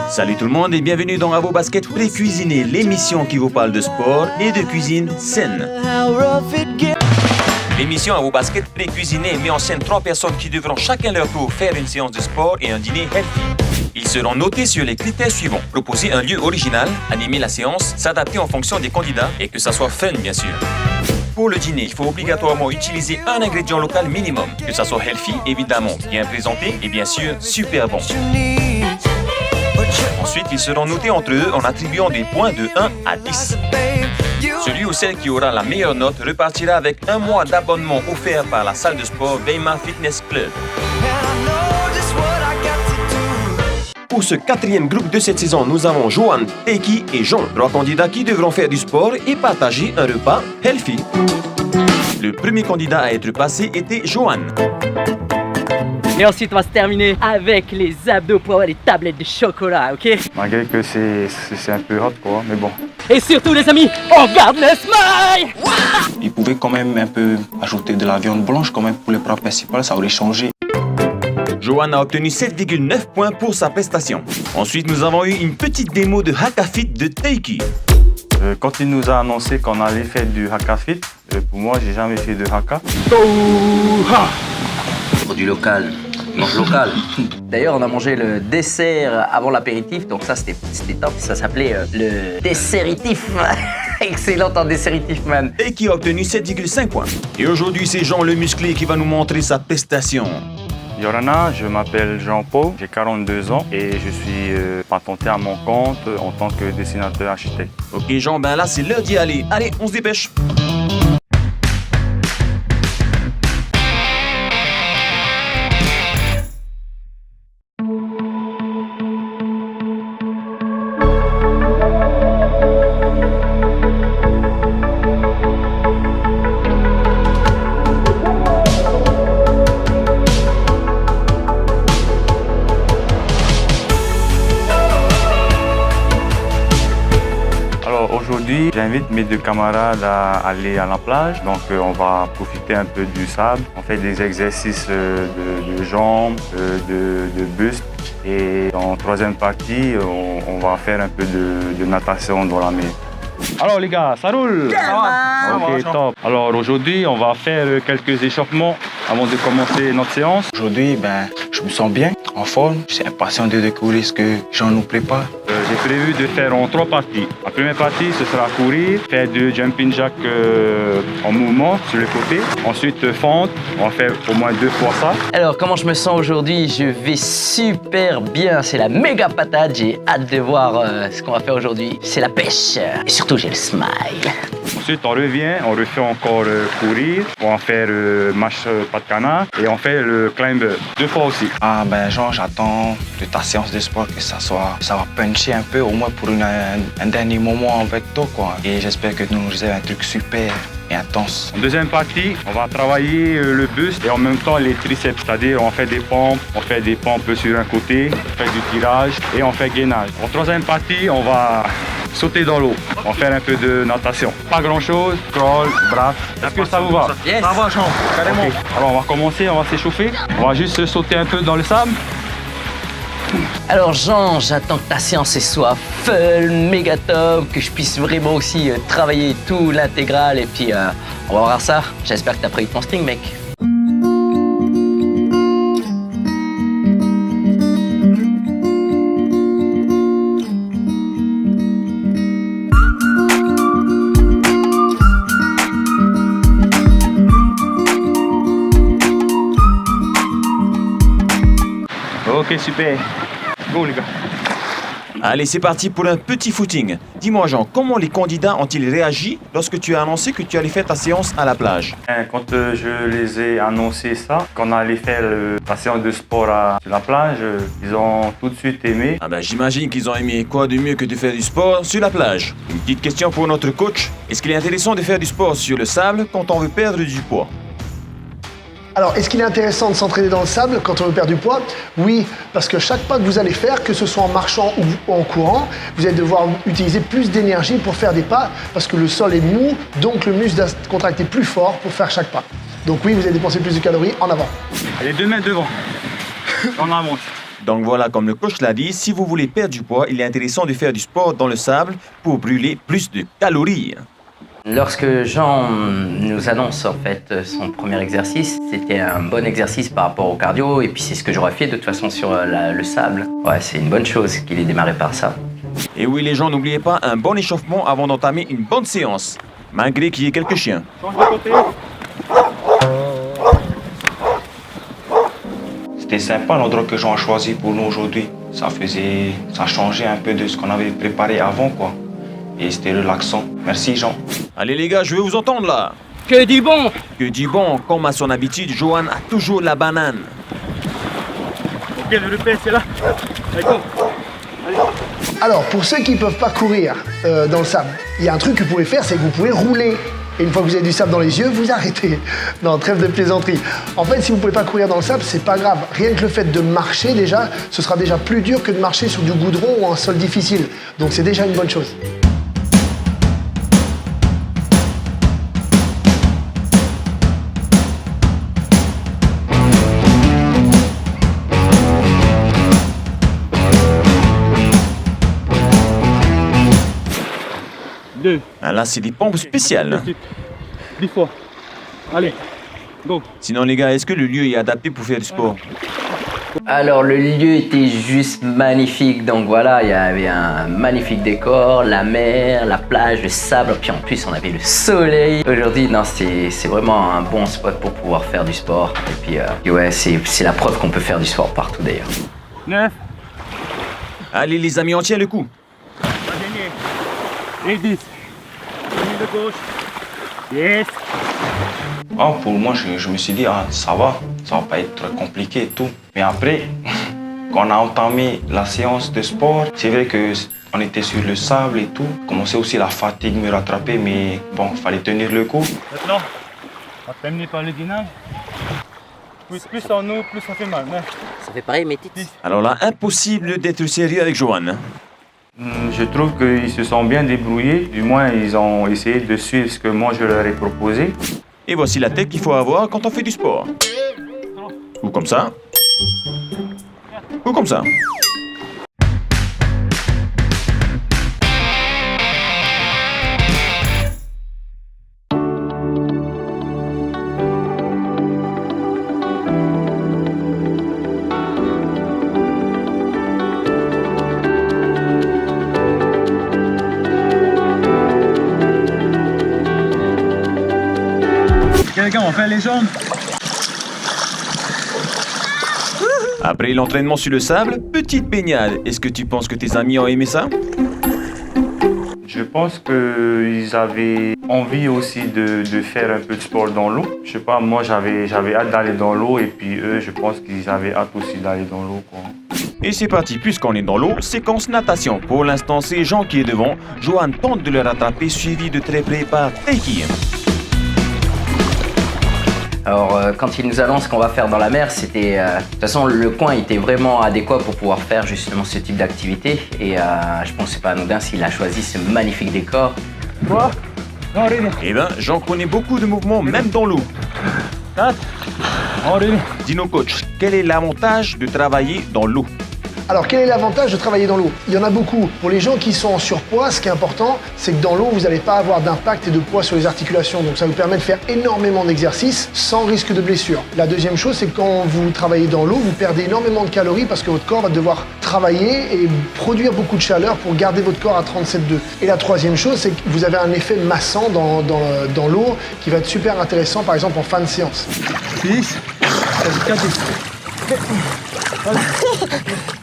Salut tout le monde et bienvenue dans À vos baskets pré-cuisinés, l'émission qui vous parle de sport et de cuisine saine. L'émission À vos baskets pré-cuisinés met en scène 3 personnes qui devront chacun leur tour faire une séance de sport et un dîner healthy. Ils seront notés sur les critères suivants. Proposer un lieu original, animer la séance, s'adapter en fonction des candidats et que ça soit fun bien sûr. Pour le dîner, il faut obligatoirement utiliser un ingrédient local minimum, que ça soit healthy évidemment, bien présenté et bien sûr super bon. Ensuite, ils seront notés entre eux en attribuant des points de 1 à 10. Celui ou celle qui aura la meilleure note repartira avec un mois d'abonnement offert par la salle de sport Weimar Fitness Club. Pour ce 4e groupe de cette saison, nous avons Johan, Eki et Jean, 3 candidats qui devront faire du sport et partager un repas healthy. Le premier candidat à être passé était Johan. Et ensuite, on va se terminer avec les abdos pour avoir les tablettes de chocolat, ok? Malgré que c'est un peu hot, quoi, mais bon. Et surtout, les amis, on garde le smile! Il pouvait quand même un peu ajouter de la viande blanche quand même pour le plat principal, ça aurait changé. Johan a obtenu 7,9 points pour sa prestation. Ensuite, nous avons eu une petite démo de Hakafit de Teiki. Quand il nous a annoncé qu'on allait faire du Hakafit, pour moi, j'ai jamais fait de Haka. Produit local, mange local. D'ailleurs, on a mangé le dessert avant l'apéritif, donc ça c'était top. Ça s'appelait le desséritif. Excellent en desséritif, man. Et qui a obtenu 7,5 points. Et aujourd'hui, c'est Jean le musclé qui va nous montrer sa prestation. Yorana, je m'appelle Jean-Paul, j'ai 42 ans et je suis patenté à mon compte en tant que dessinateur architecte. Ok Jean, ben là c'est l'heure d'y aller. Allez, on se dépêche. Aujourd'hui, j'invite mes 2 camarades à aller à la plage. Donc, on va profiter un peu du sable. On fait des exercices de jambes, de buste. Et en 3e partie, on va faire un peu de natation dans la mer. Alors les gars, ça roule? Ça va? Ok, top. Alors aujourd'hui, on va faire quelques échauffements avant de commencer notre séance. Aujourd'hui, je me sens bien, en forme. Je suis impatient de découvrir ce que Jean nous prépare. J'ai prévu de faire en 3 parties. La première partie, ce sera courir, faire du jumping jack en mouvement sur le côté. Ensuite, fente, on va faire au moins 2 fois ça. Alors, comment je me sens aujourd'hui? Je vais super bien. C'est la méga patate. J'ai hâte de voir ce qu'on va faire aujourd'hui. C'est la pêche. Et surtout, j'ai le smile. Ensuite, on revient, on refait encore courir. On va faire marche pas de canard et on fait le climb 2 fois aussi. Ah Jean, j'attends de ta séance de sport que ça va puncher un peu, au moins pour un dernier moment avec toi, quoi. Et j'espère que nous réservons un truc super et intense. En 2e partie, on va travailler le buste et en même temps les triceps, c'est-à-dire on fait des pompes sur un côté, on fait du tirage et on fait gainage. En 3e partie, on va sauter dans l'eau, on va faire un peu de natation. Pas grand-chose, crawl, brasse. Est-ce que ça vous va? Yes. Ça va, Jean, carrément. Okay. Alors on va commencer, on va s'échauffer. On va juste sauter un peu dans le sable. Alors Jean, j'attends que ta séance soit fun, méga top, que je puisse vraiment aussi travailler tout l'intégral et puis on va voir ça. J'espère que t'as pris ton string, mec. Ok, super. Go les gars. Allez, c'est parti pour un petit footing. Dis-moi Jean, comment les candidats ont-ils réagi lorsque tu as annoncé que tu allais faire ta séance à la plage? Quand je les ai annoncé ça, qu'on allait faire la séance de sport sur la plage, ils ont tout de suite aimé. Ah j'imagine qu'ils ont aimé. Quoi de mieux que de faire du sport sur la plage? Une petite question pour notre coach. Est-ce qu'il est intéressant de faire du sport sur le sable quand on veut perdre du poids? Alors, est-ce qu'il est intéressant de s'entraîner dans le sable quand on veut perdre du poids? Oui, parce que chaque pas que vous allez faire, que ce soit en marchant ou en courant, vous allez devoir utiliser plus d'énergie pour faire des pas, parce que le sol est mou, donc le muscle doit se contracter plus fort pour faire chaque pas. Donc oui, vous allez dépenser plus de calories en avant. Allez, 2 mètres devant. En avance. Donc voilà, comme le coach l'a dit, si vous voulez perdre du poids, il est intéressant de faire du sport dans le sable pour brûler plus de calories. Lorsque Jean nous annonce en fait son premier exercice, c'était un bon exercice par rapport au cardio et puis c'est ce que j'aurais fait de toute façon sur le sable. Ouais, c'est une bonne chose qu'il ait démarré par ça. Et oui les gens, n'oubliez pas un bon échauffement avant d'entamer une bonne séance, malgré qu'il y ait quelques chiens. C'était sympa l'endroit que Jean a choisi pour nous aujourd'hui. Ça changeait un peu de ce qu'on avait préparé avant, quoi. Et c'était relaxant. Merci Jean. Allez les gars, je veux vous entendre là. Que du bon! Que du bon, comme à son habitude, Johan a toujours la banane. Ok, le repère, c'est là. Allez, go. Alors, pour ceux qui ne peuvent pas courir dans le sable, il y a un truc que vous pouvez faire, c'est que vous pouvez rouler. Et une fois que vous avez du sable dans les yeux, vous arrêtez. Non, trêve de plaisanterie. En fait, si vous ne pouvez pas courir dans le sable, c'est pas grave. Rien que le fait de marcher déjà, ce sera déjà plus dur que de marcher sur du goudron ou un sol difficile. Donc c'est déjà une bonne chose. Deux. Ah, là, c'est des pompes spéciales. hein. 10 fois. Allez, go. Sinon les gars, est-ce que le lieu est adapté pour faire du sport? Alors le lieu était juste magnifique, donc voilà, il y avait un magnifique décor, la mer, la plage, le sable, puis en plus on avait le soleil. Aujourd'hui, non, c'est vraiment un bon spot pour pouvoir faire du sport. Et puis ouais, c'est la preuve qu'on peut faire du sport partout d'ailleurs. 9. Allez les amis, on tient le coup. Et 10. De gauche. Yes. Ah, pour moi, je me suis dit, ah, ça va pas être compliqué et tout. Mais après, quand on a entamé la séance de sport, c'est vrai qu'on était sur le sable et tout. Commençait aussi la fatigue me rattraper, mais bon, fallait tenir le coup. Maintenant, on va terminer par le gainage. Plus en eau, plus ça fait mal. Ça fait pareil, mes titres. Alors là, impossible d'être sérieux avec Johan. hein. Je trouve qu'ils se sont bien débrouillés. Du moins, ils ont essayé de suivre ce que moi je leur ai proposé. Et voici la tête qu'il faut avoir quand on fait du sport. Ou comme ça. Ou comme ça. Ok les gars, on fait les jambes. Après l'entraînement sur le sable, petite baignade. Est-ce que tu penses que tes amis ont aimé ça? Je pense qu'ils avaient envie aussi de faire un peu de sport dans l'eau. Je sais pas, moi j'avais hâte d'aller dans l'eau et puis eux, je pense qu'ils avaient hâte aussi d'aller dans l'eau, quoi. Et c'est parti, puisqu'on est dans l'eau, séquence natation. Pour l'instant, c'est Jean qui est devant. Johan tente de le rattraper, suivi de très près par Teiki. Alors quand il nous annonce qu'on va faire dans la mer, c'était... de toute façon, le coin était vraiment adéquat pour pouvoir faire justement ce type d'activité. Et je pense que c'est pas anodin s'il a choisi ce magnifique décor. Quoi? Non, René. Eh ben, Jean connaît beaucoup de mouvements, même dans l'eau. 4. Non, René. Dis-nous, coach, quel est l'avantage de travailler dans l'eau? Alors, quel est l'avantage de travailler dans l'eau? Il y en a beaucoup. Pour les gens qui sont en surpoids, ce qui est important, c'est que dans l'eau, vous n'allez pas avoir d'impact et de poids sur les articulations. Donc, ça vous permet de faire énormément d'exercices sans risque de blessure. La deuxième chose, c'est que quand vous travaillez dans l'eau, vous perdez énormément de calories parce que votre corps va devoir travailler et produire beaucoup de chaleur pour garder votre corps à 37,2. Et la troisième chose, c'est que vous avez un effet massant dans l'eau qui va être super intéressant, par exemple, en fin de séance. 10. 4, 10.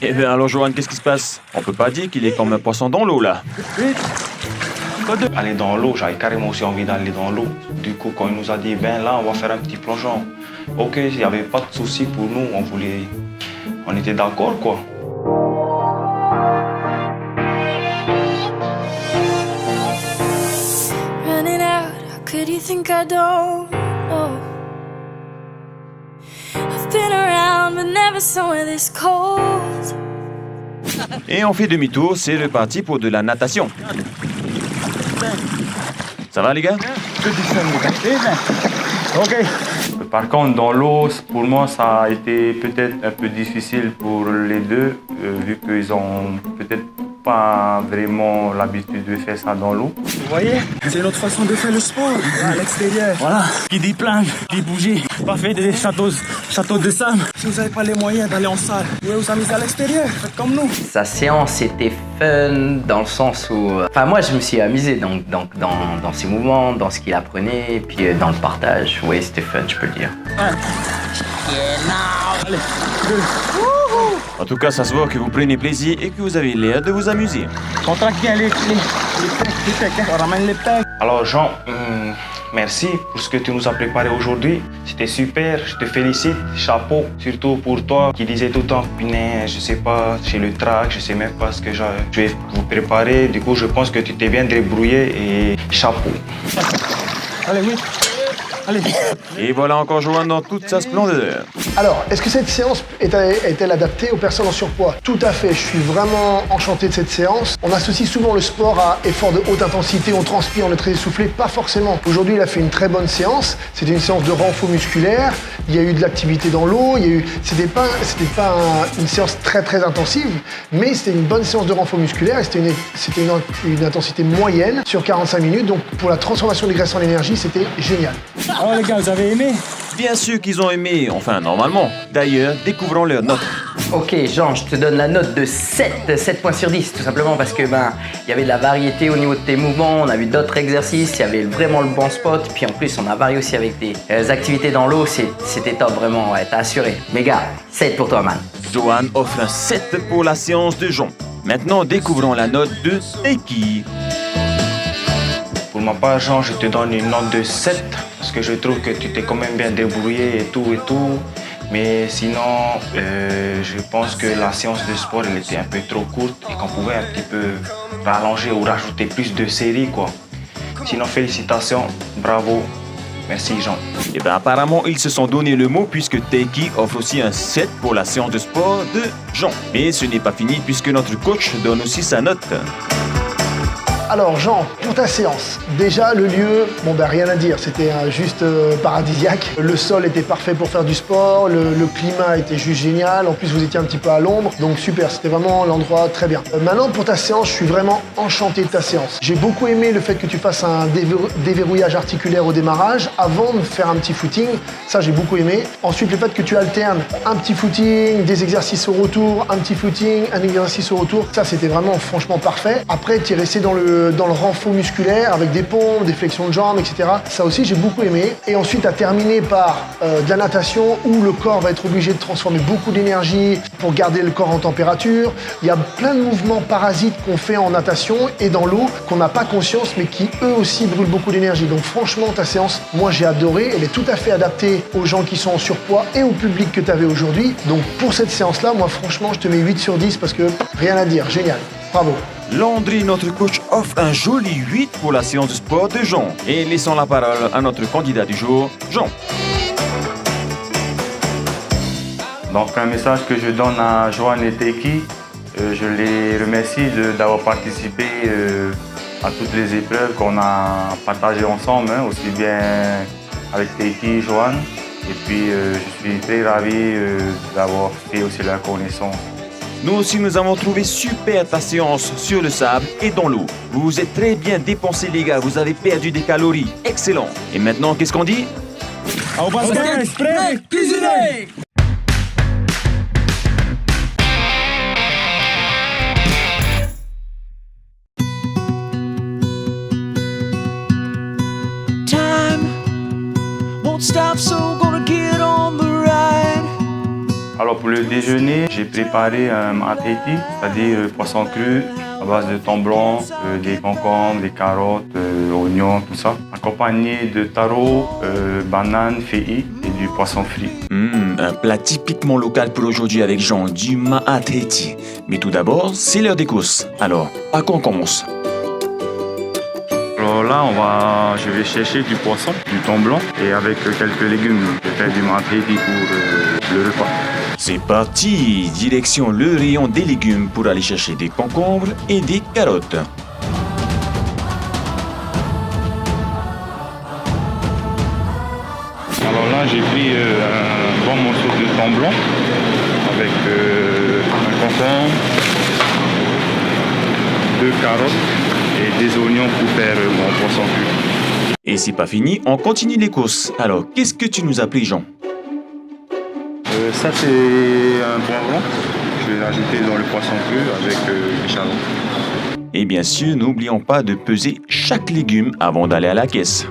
Eh bien, alors, Johan, qu'est-ce qui se passe? On peut pas dire qu'il est comme un poisson dans l'eau, là. Aller dans l'eau, j'avais carrément aussi envie d'aller dans l'eau. Du coup, quand il nous a dit, ben là, on va faire un petit plongeon. Ok, il n'y avait pas de souci pour nous, on était d'accord, quoi. Running out, how could you think I don't know? I've been around but never somewhere this cold. Et on fait demi-tour, c'est reparti pour de la natation. Ça va, les gars? Ok. On peut Par contre, dans l'eau, pour moi, ça a été peut-être un peu difficile pour les deux, vu qu'ils ont peut-être pas vraiment l'habitude de faire ça dans l'eau. Vous voyez, c'est notre façon de faire le sport à l'extérieur. Voilà, qui dit plage, qui bouger, pas fait des châteaux de sable. Si vous n'avez pas les moyens d'aller en salle, vous pouvez vous amuser à l'extérieur, faites comme nous. Sa séance était fun dans le sens où... Enfin, moi, je me suis amusé dans ses mouvements, dans ce qu'il apprenait, et puis dans le partage. Oui, c'était fun, je peux le dire. Allez, 2. En tout cas, ça se voit que vous prenez plaisir et que vous avez l'air de vous amuser. Contracte bien les pecs, on ramène les pecs. Alors Jean, merci pour ce que tu nous as préparé aujourd'hui. C'était super, je te félicite, chapeau. Surtout pour toi qui disais tout le temps, punaise, je sais pas, chez le track, je sais même pas ce que je vais vous préparer. Du coup, je pense que tu t'es bien débrouillé et chapeau. Allez, oui. Allez. Et voilà encore Johan dans toute sa splendeur. Alors, est-ce que cette séance est-elle adaptée aux personnes en surpoids? Tout à fait, je suis vraiment enchanté de cette séance. On associe souvent le sport à effort de haute intensité, on transpire, on est très essoufflé, pas forcément. Aujourd'hui, il a fait une très bonne séance, c'était une séance de renfort musculaire, il y a eu de l'activité dans l'eau, c'était pas une séance très intensive, mais c'était une bonne séance de renfort musculaire et c'était une intensité moyenne sur 45 minutes, donc pour la transformation des graisses en énergie, c'était génial. Oh les gars, vous avez aimé? Bien sûr qu'ils ont aimé, enfin normalement. D'ailleurs, découvrons leurs notes. Ok, Jean, je te donne la note de 7 points sur 10, tout simplement parce que il y avait de la variété au niveau de tes mouvements, on a vu d'autres exercices, il y avait vraiment le bon spot, puis en plus on a varié aussi avec des activités dans l'eau, c'était top vraiment, ouais, t'as assuré. Mais gars, 7 pour toi, man. Johan offre un 7 pour la séance de Jean. Maintenant, découvrons la note de Eki. Pour ma part, Jean, je te donne une note de 7 parce que je trouve que tu t'es quand même bien débrouillé et tout. Mais sinon, je pense que la séance de sport, elle était un peu trop courte et qu'on pouvait un petit peu rallonger ou rajouter plus de séries, quoi. Sinon, félicitations, bravo. Merci, Jean. Et bien apparemment, ils se sont donné le mot puisque Teiki offre aussi un 7 pour la séance de sport de Jean. Mais ce n'est pas fini puisque notre coach donne aussi sa note. Alors Jean, pour ta séance, déjà le lieu, rien à dire, c'était juste paradisiaque. Le sol était parfait pour faire du sport, le climat était juste génial, en plus vous étiez un petit peu à l'ombre, donc super, c'était vraiment l'endroit très bien. Maintenant pour ta séance, je suis vraiment enchanté de ta séance. J'ai beaucoup aimé le fait que tu fasses un déverrouillage articulaire au démarrage avant de faire un petit footing, ça j'ai beaucoup aimé. Ensuite le fait que tu alternes un petit footing, des exercices au retour, un petit footing, un exercice au retour, ça c'était vraiment franchement parfait. Après tu es resté dans le renfort musculaire avec des pompes, des flexions de jambes, etc. Ça aussi, j'ai beaucoup aimé. Et ensuite, à terminer par de la natation où le corps va être obligé de transformer beaucoup d'énergie pour garder le corps en température. Il y a plein de mouvements parasites qu'on fait en natation et dans l'eau qu'on n'a pas conscience, mais qui eux aussi brûlent beaucoup d'énergie. Donc franchement, ta séance, moi j'ai adoré. Elle est tout à fait adaptée aux gens qui sont en surpoids et au public que tu avais aujourd'hui. Donc pour cette séance-là, moi franchement, je te mets 8 sur 10 parce que rien à dire, génial. Bravo. Landry, notre coach, offre un joli 8 pour la séance de sport de Jean. Et laissons la parole à notre candidat du jour, Jean. Donc un message que je donne à Johan et Teiki, je les remercie d'avoir participé à toutes les épreuves qu'on a partagées ensemble, aussi bien avec Teiki et Johan. Et puis je suis très ravi d'avoir fait aussi la connaissance. Nous aussi, nous avons trouvé super ta séance sur le sable et dans l'eau. Vous vous êtes très bien dépensés, les gars. Vous avez perdu des calories. Excellent. Et maintenant, qu'est-ce qu'on dit? Au basket, prêt, cuisiner. Time won't stop, so gonna get on the ride. Alors pour le déjeuner, j'ai préparé un mateti, c'est-à-dire poisson cru à base de thon blanc, des concombres, des carottes, oignons, tout ça, accompagné de taro, bananes, feuilles et du poisson frit. Un plat typiquement local pour aujourd'hui avec Jean, du ma'ateti. Mais tout d'abord, c'est l'heure des courses. Alors, à quoi on commence? Alors là, je vais chercher du poisson, du thon blanc et avec quelques légumes. Je vais faire du mateti pour le repas. C'est parti! Direction le rayon des légumes pour aller chercher des concombres et des carottes. Alors là, j'ai pris un bon morceau de thon blanc avec un concombre, 2 carottes et des oignons pour faire mon poisson cru. Et c'est pas fini, on continue les courses. Alors, qu'est-ce que tu nous as pris, Jean? Ça c'est un poivron. Je vais l'ajouter dans le poisson cru avec l'échalote. Et bien sûr, n'oublions pas de peser chaque légume avant d'aller à la caisse.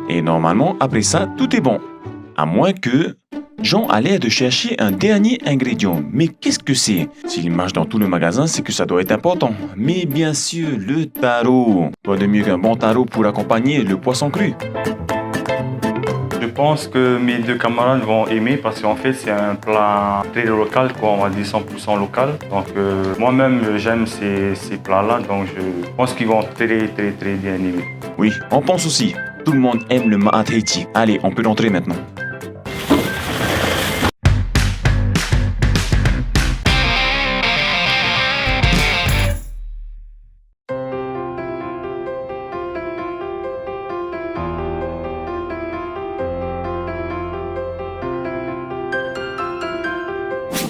Et normalement, après ça, tout est bon. À moins que Jean a l'air de chercher un dernier ingrédient. Mais qu'est-ce que c'est? S'il marche dans tout le magasin, c'est que ça doit être important. Mais bien sûr, le taro. Quoi de mieux qu'un bon taro pour accompagner le poisson cru? Je pense que mes 2 camarades vont aimer parce qu'en fait c'est un plat très local, quoi, on va dire 100% local. Donc moi-même j'aime ces plats-là, donc je pense qu'ils vont très bien aimer. Oui, on pense aussi. Tout le monde aime le ma'at Haiti. Allez, on peut l'entrer maintenant.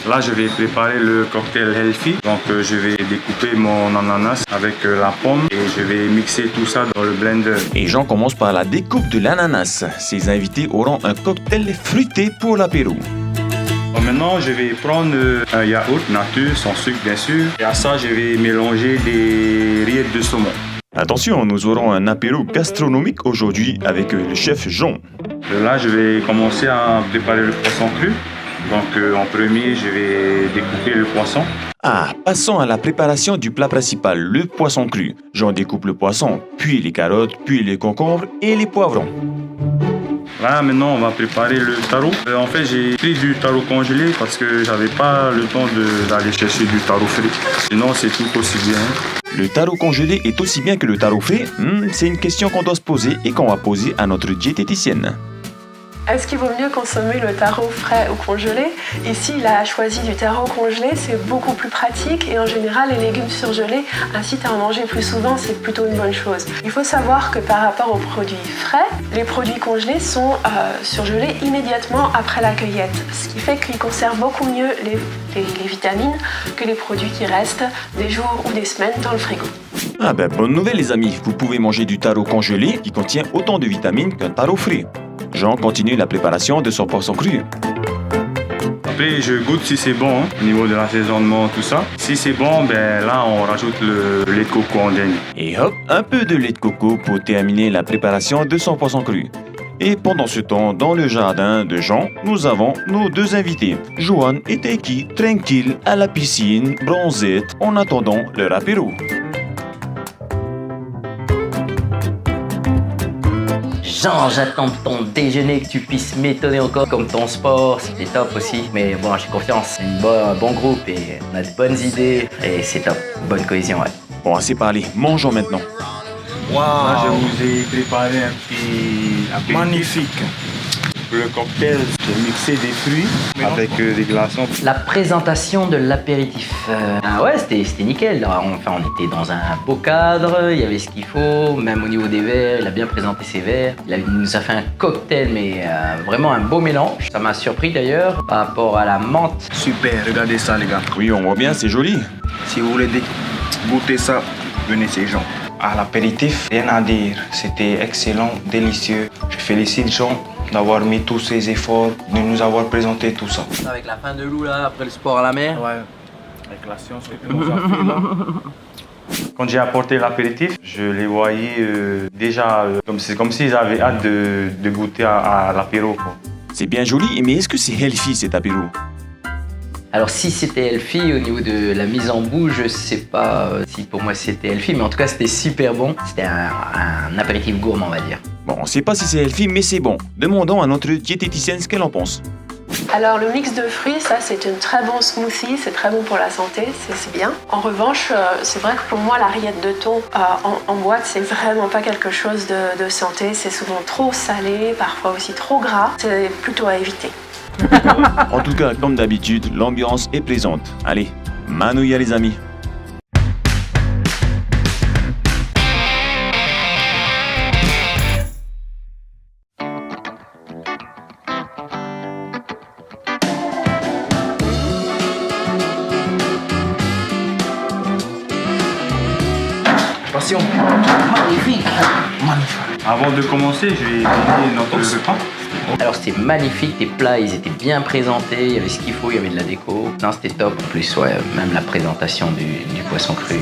Là, je vais préparer le cocktail healthy. Donc, je vais découper mon ananas avec la pomme et je vais mixer tout ça dans le blender. Et Jean commence par la découpe de l'ananas. Ses invités auront un cocktail fruité pour l'apéro. Maintenant, je vais prendre un yaourt nature, sans sucre bien sûr. Et à ça, je vais mélanger des rillettes de saumon. Attention, nous aurons un apéro gastronomique aujourd'hui avec le chef Jean. Là, je vais commencer à préparer le poisson cru. Donc en premier, je vais découper le poisson. Ah, passons à la préparation du plat principal, le poisson cru. Jean découpe le poisson, puis les carottes, puis les concombres et les poivrons. Là, maintenant, on va préparer le taro. En fait, j'ai pris du taro congelé parce que j'avais pas le temps d'aller chercher du taro frit. Sinon, c'est tout aussi bien. Le taro congelé est aussi bien que le taro frit? C'est une question qu'on doit se poser et qu'on va poser à notre diététicienne. Est-ce qu'il vaut mieux consommer le taro frais ou congelé? Ici, il a choisi du taro congelé, c'est beaucoup plus pratique et en général, les légumes surgelés incitent à en manger plus souvent, c'est plutôt une bonne chose. Il faut savoir que par rapport aux produits frais, les produits congelés sont surgelés immédiatement après la cueillette, ce qui fait qu'ils conservent beaucoup mieux les vitamines que les produits qui restent des jours ou des semaines dans le frigo. Ah ben, bonne nouvelle les amis, vous pouvez manger du taro congelé qui contient autant de vitamines qu'un taro frit. Jean continue la préparation de son poisson cru. Après, je goûte si c'est bon, au niveau de l'assaisonnement, tout ça. Si c'est bon, ben là, on rajoute le lait de coco en dernier. Et hop, un peu de lait de coco pour terminer la préparation de son poisson cru. Et pendant ce temps, dans le jardin de Jean, nous avons nos 2 invités. Joanne et Taiki, tranquilles à la piscine, bronzettes, en attendant leur apéro. Jean, j'attends ton déjeuner, que tu puisses m'étonner encore comme ton sport, c'était top aussi. Mais bon, j'ai confiance, c'est un bon groupe et on a de bonnes idées et c'est top, bonne cohésion, ouais. Bon, assez parlé, mangeons maintenant. Là, je vous ai préparé un petit apéritif. Magnifique. Le cocktail, j'ai mixé des fruits avec des glaçons. La présentation de l'apéritif. Ah ouais, c'était nickel. Enfin, on était dans un beau cadre, il y avait ce qu'il faut, même au niveau des verres, il a bien présenté ses verres. Il nous a fait un cocktail, mais vraiment un beau mélange. Ça m'a surpris d'ailleurs par rapport à la menthe. Super, regardez ça les gars. Oui, on voit bien, c'est joli. Si vous voulez goûter ça, venez chez Jean. À l'apéritif, rien à dire. C'était excellent, délicieux. Je félicite Jean d'avoir mis tous ses efforts, de nous avoir présenté tout ça. Avec la fin de l'eau là, après le sport à la mer. Ouais, avec la science que nous avons fait là. Quand j'ai apporté l'apéritif, je les voyais déjà comme s'ils avaient hâte de goûter à l'apéro. C'est bien joli, mais est-ce que c'est healthy cet apéro? Alors si c'était healthy au niveau de la mise en bouche, je sais pas si pour moi c'était healthy, mais en tout cas c'était super bon. C'était un apéritif gourmand, on va dire. Bon, on sait pas si c'est healthy, mais c'est bon. Demandons à notre diététicienne ce qu'elle en pense. Alors le mix de fruits, ça c'est un très bon smoothie, c'est très bon pour la santé, c'est bien. En revanche, c'est vrai que pour moi la rillette de thon en boîte, c'est vraiment pas quelque chose de santé. C'est souvent trop salé, parfois aussi trop gras. C'est plutôt à éviter. En tout cas, comme d'habitude, l'ambiance est plaisante. Allez, manouilla les amis. présentation. Magnifique. Avant de commencer, je vais donner notre repas. Alors c'était magnifique, tes plats ils étaient bien présentés, il y avait ce qu'il faut, il y avait de la déco. Non, c'était top. En plus, ouais, même la présentation du poisson cru,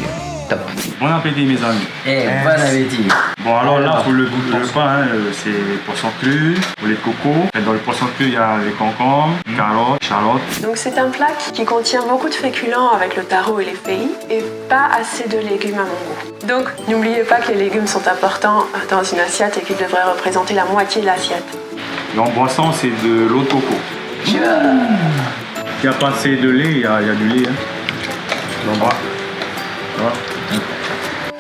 top. Bon appétit mes amis. Bon appétit. Bon alors là pour le repas, hein, c'est poisson cru, au lait de coco. Et dans le poisson cru il y a les concombres, carottes, échalotes. Donc c'est un plat qui contient beaucoup de féculents avec le taro et les feuilles et pas assez de légumes à mon goût. Donc n'oubliez pas que les légumes sont importants dans une assiette et qu'ils devraient représenter la moitié de l'assiette. Et en boisson c'est de l'eau de coco. Il n'y a pas assez de lait, il y a du lait. Hein. Donc, voilà.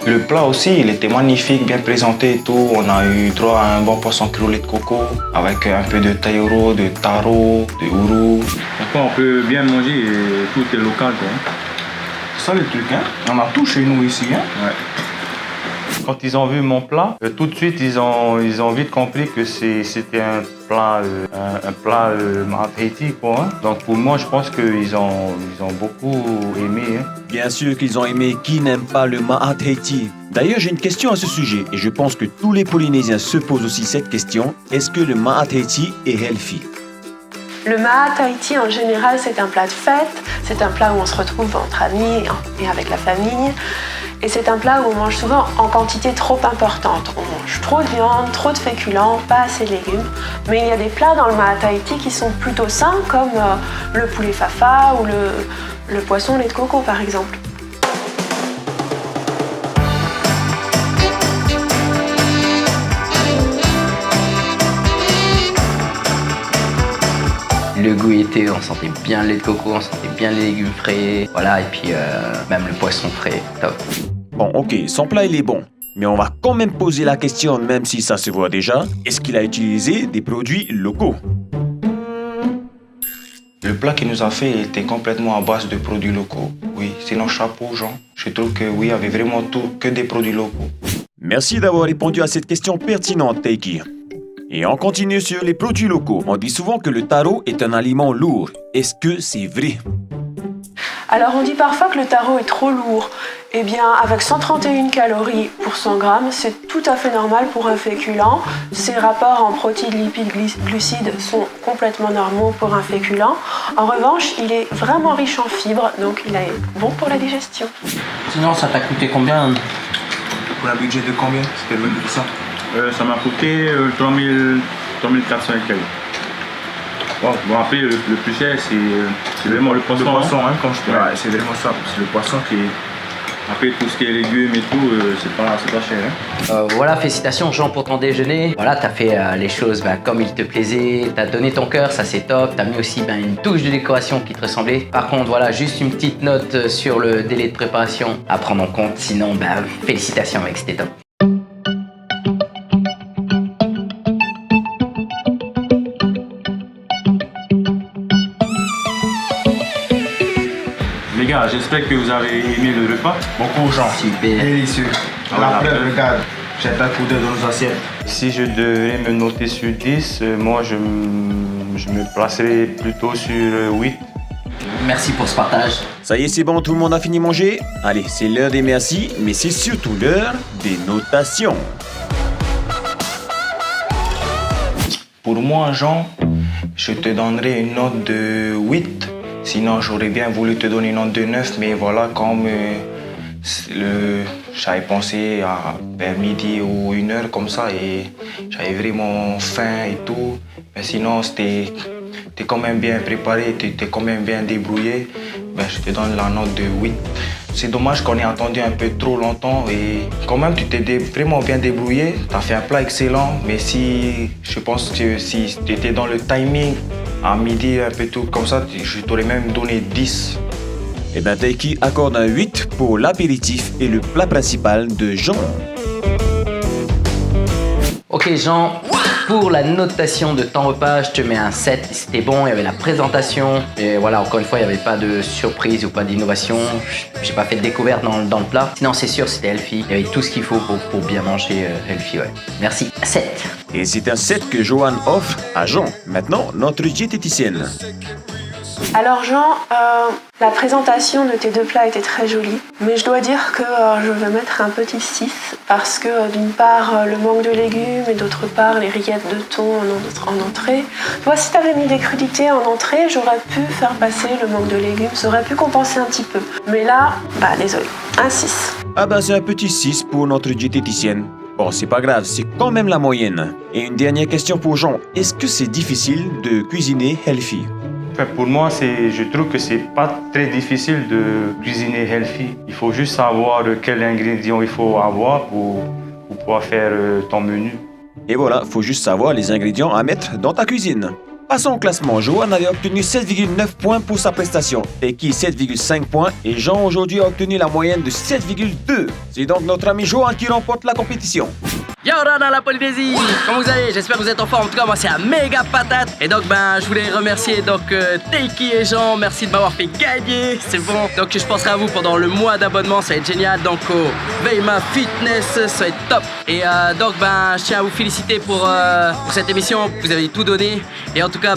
Le plat aussi, il était magnifique, bien présenté et tout. On a eu droit à un bon poisson cru au lait de coco avec un peu de taïro, de taro, de ourou. Enfin, on peut bien manger et tout est local quoi. C'est ça le truc, hein? On a tout chez nous ici, hein? Ouais. Quand ils ont vu mon plat, tout de suite ils ont vite compris que c'était un plat Haïti quoi. Hein. Donc pour moi je pense qu'ils ont beaucoup aimé. Hein. Bien sûr qu'ils ont aimé, qui n'aime pas le Ma'at Haïti. D'ailleurs j'ai une question à ce sujet et je pense que tous les Polynésiens se posent aussi cette question. Est-ce que le Ma'at Haïti est healthy? Le Ma'at Haïti en général c'est un plat de fête, c'est un plat où on se retrouve entre amis et avec la famille. Et c'est un plat où on mange souvent en quantité trop importante. On mange trop de viande, trop de féculents, pas assez de légumes. Mais il y a des plats dans le Ma'at Haïti qui sont plutôt sains, comme le poulet fafa ou le poisson lait de coco par exemple. Le goût était, on sentait bien le lait de coco, on sentait bien les légumes frais, voilà, et puis même le poisson frais, top. Bon, ok, son plat il est bon. Mais on va quand même poser la question, même si ça se voit déjà. Est-ce qu'il a utilisé des produits locaux? Le plat qu'il nous a fait il était complètement à base de produits locaux. Oui, sinon chapeau, Jean. Je trouve que oui, il y avait vraiment tout, que des produits locaux. Merci d'avoir répondu à cette question pertinente, Teiki. Et on continue sur les produits locaux. On dit souvent que le taro est un aliment lourd. Est-ce que c'est vrai? Alors on dit parfois que le taro est trop lourd. Eh bien, avec 131 calories pour 100 grammes, c'est tout à fait normal pour un féculent. Ses rapports en protéines, lipides, glucides sont complètement normaux pour un féculent. En revanche, il est vraiment riche en fibres, donc il est bon pour la digestion. Sinon, ça t'a coûté combien? Pour un budget de combien? C'était le pour ça? Ça m'a coûté 3400 et quelques. Bon après le plus cher c'est vraiment le poisson. Le poisson hein, quand je ouais, c'est vraiment ça. C'est le poisson qui est... Après tout ce qui est légumes et tout, c'est pas cher. Hein. Voilà, félicitations Jean pour ton déjeuner. Voilà, t'as fait les choses comme il te plaisait, t'as donné ton cœur, ça c'est top. T'as mis aussi une touche de décoration qui te ressemblait. Par contre, voilà, juste une petite note sur le délai de préparation à prendre en compte. Sinon, félicitations mec, c'était top. Les gars, j'espère que vous avez aimé le repas. Beaucoup Jean. Super. Délicieux. La preuve, regarde, j'ai un coup d'œil dans nos assiettes. Si je devais me noter sur 10, moi je me placerais plutôt sur 8. Merci pour ce partage. Ça y est, c'est bon, tout le monde a fini de manger? Allez, c'est l'heure des merci, mais c'est surtout l'heure des notations. Pour moi, Jean, je te donnerai une note de 8. Sinon, j'aurais bien voulu te donner une note de 9, mais voilà, comme j'avais pensé à vers midi ou 1h comme ça, et j'avais vraiment faim et tout. Mais sinon, t'es quand même bien préparé, t'es quand même bien débrouillé. Je te donne la note de 8. C'est dommage qu'on ait attendu un peu trop longtemps et quand même tu t'es vraiment bien débrouillé. Tu as fait un plat excellent, mais je pense que si tu étais dans le timing à midi, un peu tout comme ça, je t'aurais même donné 10. Eh bien, Teiki accorde un 8 pour l'apéritif et le plat principal de Jean. Ok Jean, pour la notation de ton repas, je te mets un 7. C'était bon, il y avait la présentation. Et voilà, encore une fois, il n'y avait pas de surprise ou pas d'innovation. J'ai pas fait de découverte dans le plat. Sinon, c'est sûr, c'était healthy. Il y avait tout ce qu'il faut pour bien manger healthy, ouais. Merci. 7. Et c'est un 7 que Johan offre à Jean. Maintenant, notre diététicienne. Alors Jean, la présentation de tes deux plats était très jolie, mais je dois dire que je vais mettre un petit 6 parce que d'une part le manque de légumes et d'autre part les rillettes de thon en entrée. Tu vois, si tu avais mis des crudités en entrée, j'aurais pu faire passer le manque de légumes, ça aurait pu compenser un petit peu. Mais là, désolé, un 6. Ah ben c'est un petit 6 pour notre diététicienne. Bon, c'est pas grave, c'est quand même la moyenne. Et une dernière question pour Jean. Est-ce que c'est difficile de cuisiner healthy? Pour moi, je trouve que c'est pas très difficile de cuisiner healthy. Il faut juste savoir quels ingrédients il faut avoir pour pouvoir faire ton menu. Et voilà, faut juste savoir les ingrédients à mettre dans ta cuisine. Passons au classement. Johan avait obtenu 7,9 points pour sa prestation. Teki 7,5 points et Jean aujourd'hui a obtenu la moyenne de 7,2. C'est donc notre ami Johan qui remporte la compétition. Yo dans la Polynésie, comment vous allez? J'espère que vous êtes en forme. En tout cas, moi c'est un méga patate. Et donc je voulais remercier Teki et Jean. Merci de m'avoir fait gagner. C'est bon. Donc je penserai à vous pendant le mois d'abonnement, ça va être génial. Donc au Veima Fitness, ça va être top. Et je tiens à vous féliciter pour cette émission. Vous avez tout donné. Et en tout cas,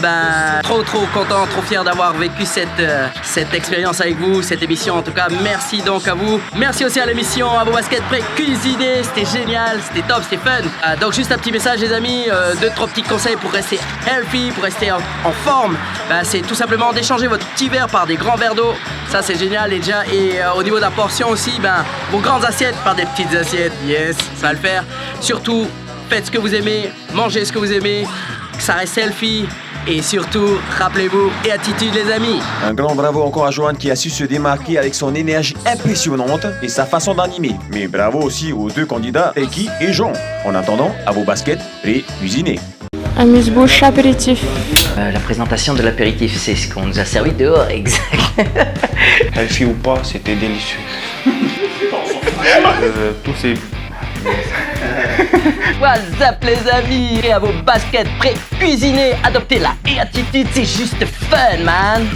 trop content, trop fier d'avoir vécu cette expérience avec vous, cette émission. En tout cas, merci donc à vous. Merci aussi à l'émission, à vos baskets pré-cuisinés. C'était génial, c'était top. Fun. Donc juste un petit message les amis, 2-3 petits conseils pour rester healthy, pour rester en forme. C'est tout simplement d'échanger votre petit verre par des grands verres d'eau. Ça c'est génial déjà. Et au niveau de la portion aussi, vos grandes assiettes par des petites assiettes. Yes, ça va le faire. Surtout, faites ce que vous aimez, mangez ce que vous aimez, que ça reste healthy. Et surtout, rappelez-vous, et attitude les amis. Un grand bravo encore à Johan qui a su se démarquer avec son énergie impressionnante et sa façon d'animer. Mais bravo aussi aux deux candidats, Teki et Jean. En attendant, à vos baskets pré-cuisinés. Amuse-bouche apéritif. La présentation de l'apéritif, c'est ce qu'on nous a servi dehors, exact. Healthy ou pas, c'était délicieux. Tous ces... What's up les amis? Et à vos baskets pré-cuisinés, adoptez la attitude, c'est juste fun man.